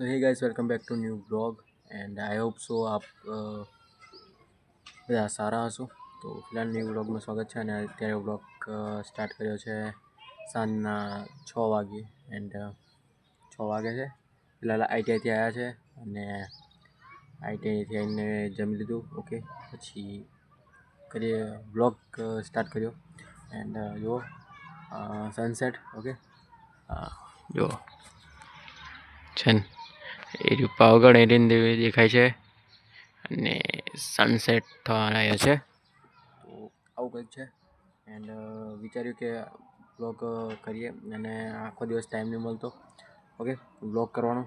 तो hey guys welcome back to new blog and I hope so आप બધા સારા હશો. તો ફિલહાલ ન્યૂ બ્લોગમાં સ્વાગત છે અને અત્યારે બ્લોગ સ્ટાર્ટ કર્યો છે સાંજના 6 વાગે એન્ડ 6 વાગે છે. ફિલહાલ આઈટીઆઈથી આવ્યા છે અને આઈટીઆઈથી આવીને જમી લીધું. ઓકે, પછી કરીએ બ્લોગ સ્ટાર્ટ કર્યો એન્ડ જુઓ સનસેટ. ઓકે, જુઓ છે ને એ રહ્યું પાવાગઢ એરિયન દેવી દેખાય છે અને સનસેટ થવા આવ્યો છે. તો આવું કંઈક છે એન્ડ વિચાર્યું કે બ્લોગ કરીએ અને આખો દિવસ ટાઈમ નહીં મળતો ઓકે બ્લોગ કરવાનો,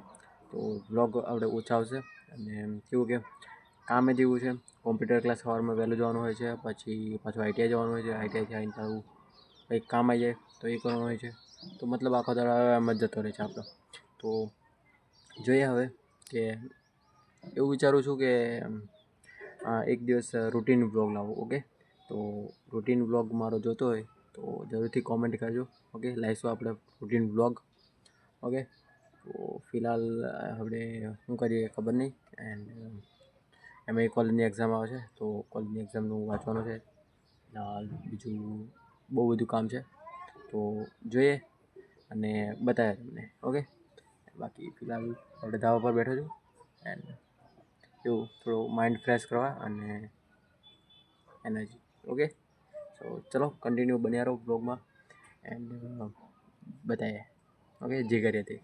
તો બ્લોગ આપણે ઓછા આવશે. અને કેવું કે કામ જ એવું છે, કોમ્પ્યુટર ક્લાસ સવારમાં વહેલું જવાનું હોય છે, પછી પાછું આઈટીઆઈ જવાનું હોય છે, આઈટીઆઈથી આવીને તારું કંઈક કામ આવી જાય તો એ કરવાનું હોય છે. તો મતલબ આખો દાડો એમ જ જતો રહે છે આપણો. તો જોઈએ હવે કે એવું વિચારું છું કે એક દિવસ રૂટીન બ્લોગ લાવો. ઓકે, તો રૂટીન બ્લોગ મારો જોતો હોય તો જરૂરથી કોમેન્ટ કરજો. ઓકે, લાવીશું આપણે રૂટીન બ્લોગ. ઓકે, તો ફિલહાલ આપણે શું કરીએ ખબર નહીં. એન્ડ એમાં કોલેજની એક્ઝામ આવે છે તો કોલેજની એક્ઝામનું વાંચવાનું છે. બીજું બહુ બધું કામ છે તો જોઈએ અને બતાવે તમને. ઓકે, બાકી ફિલહાલ આપણે ધાબા પર બેઠો છું એન્ડ એવું થોડો માઇન્ડ ફ્રેશ કરવા અને એનર્જી. ઓકે, સો ચલો કન્ટિન્યુ બન્યા રહો બ્લોગમાં એન્ડ બતાવીએ. ઓકે, જે કરીએ તે.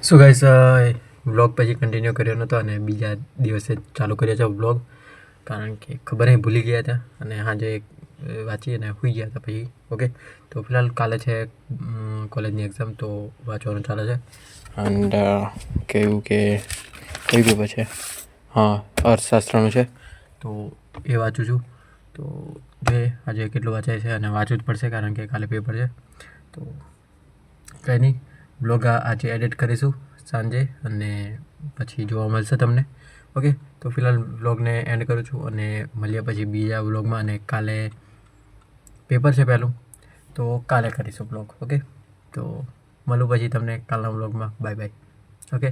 સો ગાઈસ, વ્લોગ પછી કન્ટિન્યુ કર્યો નહોતો અને બીજા દિવસે ચાલુ કર્યો છે વ્લોગ, કારણ કે ખબર નહીં ભૂલી ગયા હતા અને સાંજે વાંચી અને સૂઈ ગયા હતા પછી. ઓકે, તો ફિલહાલ કાલે છે કોલેજની એક્ઝામ તો વાંચવાનું ચાલે છે. એન્ડ કેવું કે કઈ પેપર છે? હા, અર્થશાસ્ત્રનું છે તો એ વાંચું છું. તો જે આજે કેટલું વાંચાય છે અને વાંચવું જ પડશે કારણ કે કાલે પેપર છે. તો કંઈ નહીં, બ્લોગ આજે એડિટ કરીશું સાંજે અને પછી જોવા મળશે તમને. ઓકે, તો ફિલહાલ બ્લોગને એન્ડ કરું છું અને મળીએ પછી બીજા બ્લોગમાં. અને કાલે પેપર છે પહેલું, તો કાલે કરીશું બ્લોગ. ઓકે, તો મળું પછી તમને કાલના બ્લોગમાં. Bye bye. ઓકે.